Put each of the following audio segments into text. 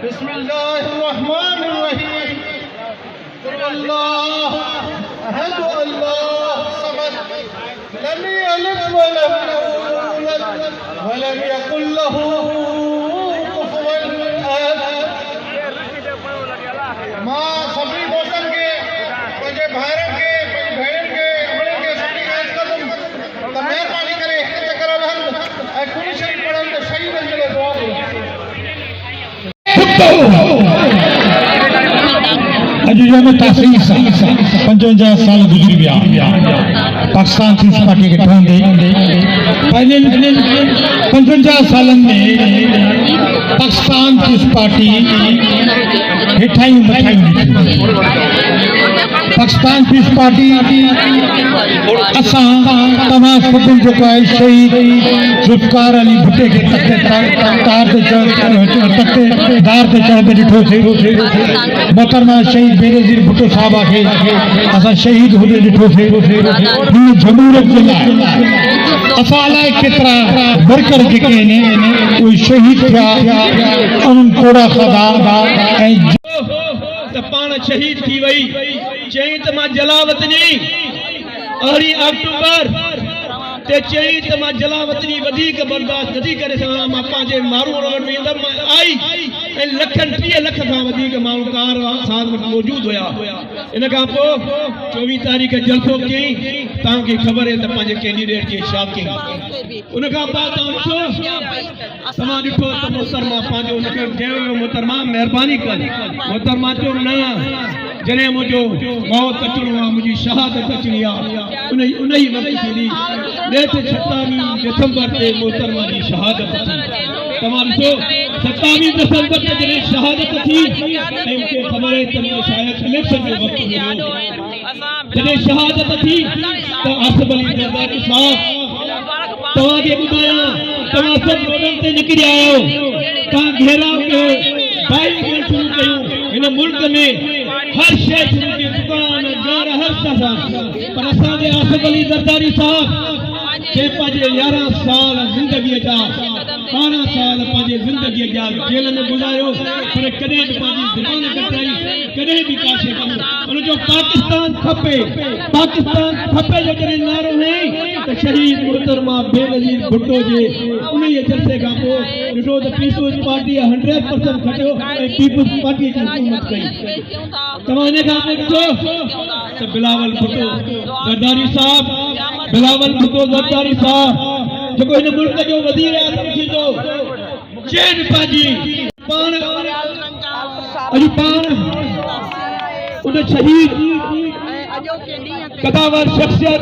बिस्मिल्लाहिर्रहमानिर्रहीम। अल्लाह अहद अल्लाह समद लम यलिद व लम यूलद व लम यकुल लहू कुफुवन अहद। मां सभी दोस्तन के पंहिंजे भाइरनि खे पंहिंजी भेणनि खे उन्हनि खे सभिनी खे अर्ज़ु कंदुमि त महिरबानी करे हिकु चकर हलनि ऐं कुल शरीफ़ पढ़नि त शहीदनि जे लाइ दुआ कयो। अॼु जो तासीस 55 साल गुज़री विया पाकिस्तान पीस पार्टी खे ठहंदे। पंहिंजे 55 सालनि में पाकिस्तान पीस पार्टी हेठायूं मठायूं पाकिस्तान पीस पार्टी असां तव्हां सभिनि जेको आहे शहीद ज़ुल्फ़िकार अली भुट्टे खे दार ते चढ़ंदे ॾिठोसीं। मोहतरमा शहीद बेनज़ीर भुट्टो साहिबा खे असां शहीद होॾे ॾिठोसीं। हिन जमहूरियत जे लाइ असां अलाए केतिरा वर्कर जेके आहिनि उहे शहीद थिया, उन्हनि कोड़ा खाधा ऐं त पाण शहीद थी वई। चई त मां जलावतनी 8 अक्टूबर ते चई त मां जलावतनी वधीक बर्दाश्त नथी करे सघां। मां पंहिंजे मारू रोड में ईंदमि आई ऐं 30 लख खां वधीक माण्हू कार साथ में मौजूदु हुया। इन खां पोइ 24 तारीख़ जलसो कयईं। तव्हांखे ख़बर आहे त पंहिंजे कैंडिडेट खे छा कयईं। उन खां पोइ तव्हां ॾिठो त मोहतरमा पंहिंजो हुनखे चयो मोहतरमा महिरबानी कर। मोहतरमा चयो न, जॾहिं मुंहिंजो मौत अचिणो आहे, मुंहिंजी शहादत अचणी आहे, उन ई वक़्तु थींदी। 27 दिसंबर ते मोहतरमा जी शहादत थी। तव्हां ॾिसो 27 दिसंबर ते जॾहिं शहादत थी ऐं मूंखे ख़बर आहे त शायदि इलेक्शन जो वक़्तु हुयो। जॾहिं शहादत थी त आसिफ अली ज़रदारी साहब तव्हांखे ॿुधायां, तव्हां सभु रोडनि ते निकिरी आयो, तव्हां घेराव कयो, बाइक शुरू कयूं। हिन मुल्क में हर शइ शुरू कई, दुकान घर हर सां। पर असांजे आसिफ अली ज़रदारी साहब जे पंहिंजे 11 साल ज़िंदगीअ जा 12 साल पंहिंजे ज़िंदगीअ जा जेल में गुज़ारियो, पर कॾहिं बि पंहिंजी ज़ुबान कटाई, कॾहिं बि का शइ कयो। उनजो पाकिस्तान खपे जो जॾहिं नारो हुई त शहीद मोहतरमा बेनज़ीर भुट्टो जे उन जलसे खां पोइ ॾिठो त पीपुल्स पार्टी 100% खटियो ऐं पीपुल्स पार्टी जी हुकूमत कई। तव्हां इन खां पोइ ॾिठो त बिलावल भुट्टो ज़रदारी साहब जेको हिन मुल्क जो वज़ीर आज़म थींदो, चेन पंहिंजी पाण उन शहीद कदावर शख्सियत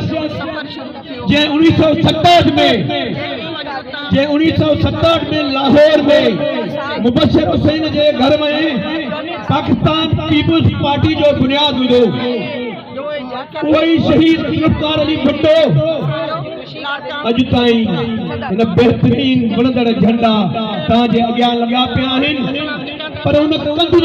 जे 1967 में लाहौर में मुबशर हुसैन जे घर में पाकिस्तान पीपुल्स पार्टी जो बुनियाद विधो। वही शहीद ज़ुल्फ़िकार अली भुट्टो अॼु ताईं हिन बेहतरीन वणंदड़ झंडा तव्हांजे अॻियां लॻा पिया आहिनि। पर हुन कंधु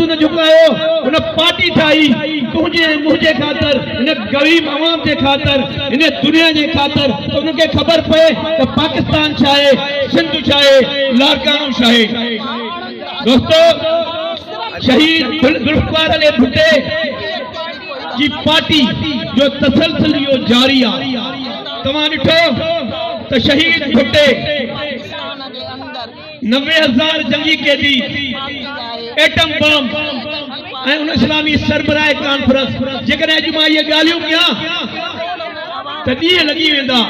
न झुकायो, हुन पार्टी ठाही तुंहिंजे मुंहिंजे ख़ातिर, हिन ग़रीब अवाम जे ख़ातिर, हिन दुनिया जे ख़ातिर। त उनखे ख़बर पए त पाकिस्तान छा आहे, सिंध छा आहे, लाड़कानो छा आहे। दोस्तो, शहीद ज़ुल्फ़िकार अली भुट्टे जी पार्टी जो तसलसल इहो जारी आहे। तव्हां ॾिठो त शहीद भुट्टे 90,000 जंगी कैदी, एटम बम ऐं उन इस्लामी सरबराह कॉन्फ्रेंस, जेकॾहिं अॼु मां इहे ॻाल्हियूं कयां त ॾींहं लॻी वेंदा।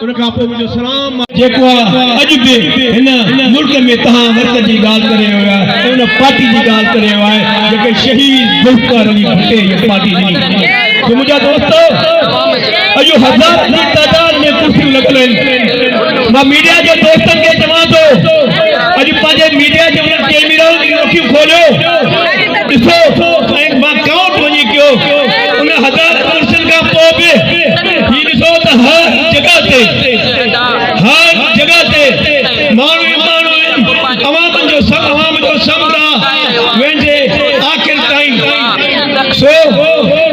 उन खां पोइ मुंहिंजो सलाम जेको आहे अॼु बि हिन मुल्क में तव्हां वर्क जी ॻाल्हि करे रहियो आहे, उन पार्टी जी ॻाल्हि करे रहियो आहे जेके शहीद ज़ुल्फ़िकार अली भुट्टे जी पार्टी ॾिनी। मुंहिंजा दोस्त, अॼु 1000 जी तादाद में कुर्सियूं लॻल आहिनि। मां मीडिया जे दोस्तनि खे चवां थो, अॼु पंहिंजे मीडिया जे कैमरा जी अखियूं खोलियो, ॾिसो ऐं मां काउंट वञी कयो। उन 1000 कुर्सियुनि खां पोइ बि ही ॾिसो त हर जगह ते माण्हू अवाम जो समरा वेंदे आख़िर ताईं। सो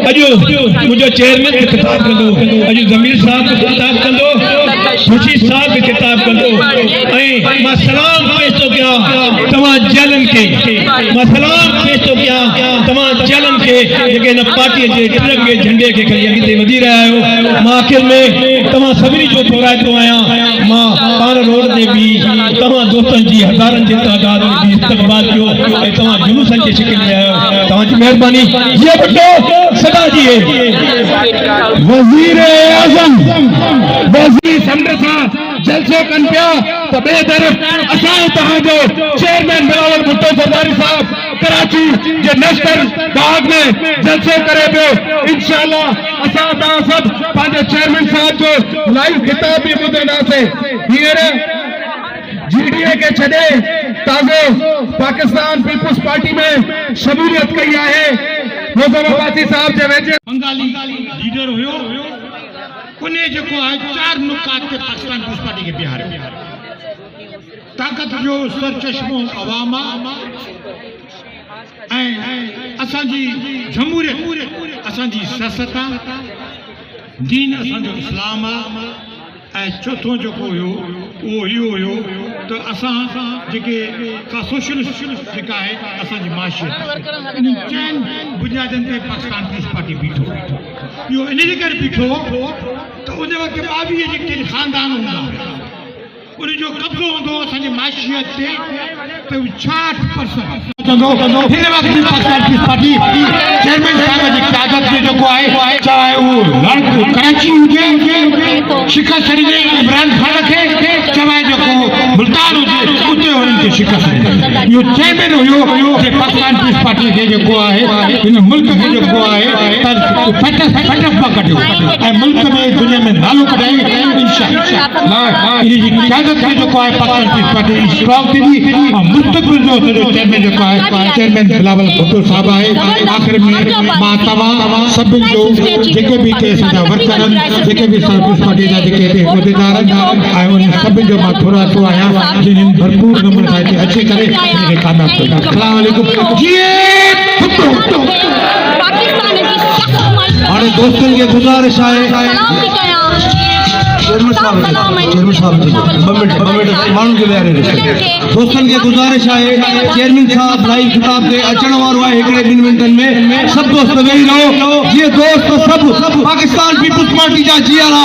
अॼु मुंहिंजो चेयरमैन खिताब कंदो, अॼु ज़मीर साहब खिताब कंदो, खुशी साहब खिताब कंदो ऐं मां सलाम पेश थो कयां तव्हां जेलनि खे, मां सलाम पेश थो कयां तव्हां जेलनि खे जेके हिन पार्टीअ जे तिरंगे झंडे खे खणी अॻिते वधी रहिया आहियो। मां आख़िर में तव्हां सभिनी जो थोराइतो आहियां, मां पाण रोड ते बि तव्हां दोस्तनि जी हज़ारनि जी तादाद में बि इस्तक़बाल कयो ऐं तव्हां जुलूसनि जे शिकिल में आहियो। तव्हांजी महिरबानी। ये बटो सदा जी वज़ीर आज़म वज़ीर समझ सां जलसो कनि पिया त ॿिए तरफ़ असां तव्हांजो चेयरमैन बिलावल भुट्टो ज़रदारी साहब कराची जे नेशनल बाग में जलसो करे पियो। इंशाअल्लाह असां तव्हां सभु पंहिंजे चेयरमैन साहब जो लाइव खिताब भी ॿुधंदासीं। हींअर जीडीए के छॾे ताज़ो पाकिस्तान पीपुल्स पार्टी में शमूलियत कई आहे। मोहम्मद अब्बासी साहब जे वेझे बंगाली लीडर हुयो, उन्हें जेको आहे 4 नुकात ते पाकिस्तान पीपुल्स पार्टी खे बिहारियो। ताक़त जो सरचश्मो अवाम ऐं असांजी जमहूरियत, असांजी सियासत, दीन असांजो इस्लाम ऐं चौथों जेको हुयो उहो इहो हुयो त असां जेके का सोशलिस्ट जेका आहे असांजी माशियत, इन चइनि बुनियादनि ते पाकिस्तान पीपुल्स पार्टी बीठो। इहो इन जे करे बीठो त उन वक़्तु 22 जेके ख़ानदान हूंदा, उनजो कब्ज़ो हूंदो असांजे माशियत ते त 66% हिन वक़्तु बि पाकिस्तान पीपुल्स पार्टी चेयरमैन साहब जी क़यादत में जेको आहे, चाहे उहो कराची हुजे, शिकस्त ॾिनी इमरान खान खे, चाहे जेको मुल्तान हुजे उते हुननि खे शिकस्त ॾिनी। इहो चेयरमैन हुयो जे पाकिस्तान पीपुल्स पार्टी खे जेको आहे हिन मुल्क खे जेको आहे फटफ मां कढियो ऐं मुल्क में दुनिया में नालो कढाई। इंशाअल्लाह इन जी क़यादत में जेको आहे पाकिस्तान पीपुल्स पार्टी स्ट्रॉन्ग थींदी ऐं मुस्तक़बिल जो सॼो चेयरमैन जेको आहे चेयरमैन बिलावल भुट्टो साहब आहे। आख़िर में मां तव्हां सभिनि जो जेके बि हिते असांजा वर्कर आहिनि, जेके बि पीपुल्स पार्टी जा जेके हिते उहिदेदार आहिनि ऐं उन सभिनि जो मां थोरातो आहियां जिन्हनि भरपूर नमूने सां हिते अची करे हिनखे कामयाब कयो। अस्सलाम वालेकुम। हाणे दोस्तनि खे गुज़ारिश आहे दोस्तनि खे गुज़ारिश आहे चेयरमैन साहब लाइव खिताब ते अचण वारो आहे हिकिड़े 2 मिंटनि में। सभु दोस्त वेही रहो। जीअं दोस्त सभु पाकिस्तान पीपुल्स पार्टी जा जीअरा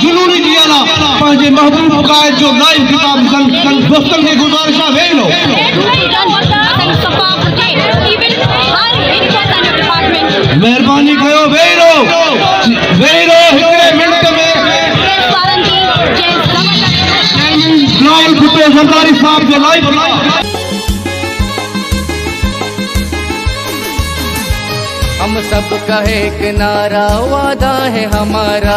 जुनूनी जीअरा पंहिंजे महबूब क़ाइद जो लाइव खिताब कनि। दोस्तनि खे गुज़ारिश आहे वेही रहो। महिरबानी कयो वेही रहो, वेही रहो हिकिड़े मिंट में। बिलावल भुट्टो ज़रदारी साहब जो लाइव हम सबका एक नारा वादा है हमारा,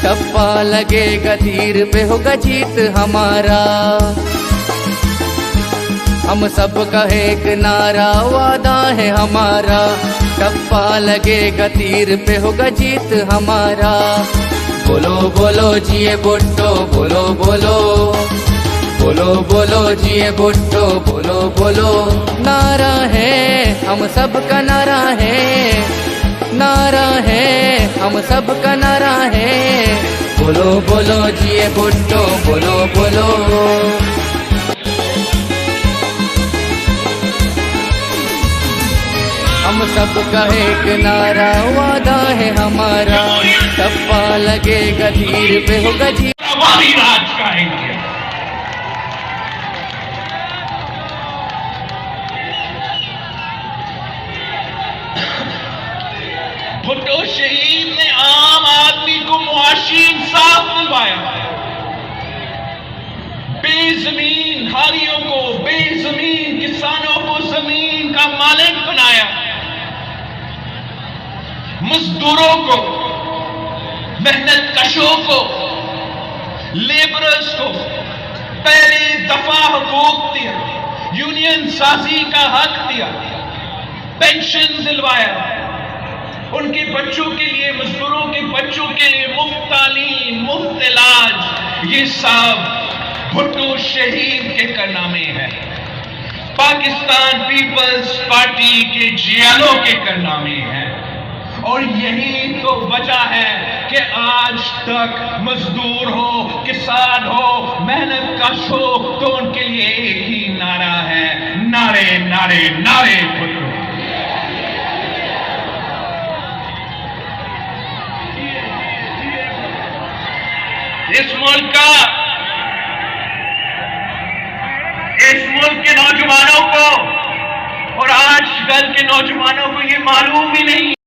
टप्पा लगेगा तीर पे होगा जीत हमारा। हम सबका एक नारा वादा है हमारा, टप्पा लगेगा तीर पे होगा जीत हमारा। बोलो बोलो जिए भुट्टो, बोलो बोलो, बोलो बोलो जिए भुट्टो, बोलो बोलो। नारा है हम सबका नारा है, नारा है हम सबका नारा है। बोलो बोलो जिए भुट्टो, बोलो बोलो। हम सबका एक नारा वादा है हमारा, टप्पा लगेगा तीर पे होगा जी। हमारी राज का है भुट्टो शहीद ने आम आदमी को मुआशी इंसाफ दिलवाया, बेजमीन हारियों को, बेजमीन किसानों को जमीन का मालिक बनाया, मजदूरों को, मेहनत कशों को, लेबरर्स को पहली दफा हुकूक दिया, यूनियन साजी का हक दिया, पेंशन दिलवाया, उनके बच्चों के लिए, मजदूरों के बच्चों के लिए मुफ्त तालीम, मुफ्त इलाज, ये सब भुट्टो शहीद के कारनामे हैं। पाकिस्तान पीपल्स पार्टी के जियालों के कारनामे हैं। और यही तो वजह है कि आज तक मजदूर हो, किसान हो, मेहनत कश हो, तो उनके लिए एक ही नारा है, नारे नारे नारे भुट्टो। इस मुल्क के नौजवानों को और आजकल के नौजवानों को ये मालूम ही नहीं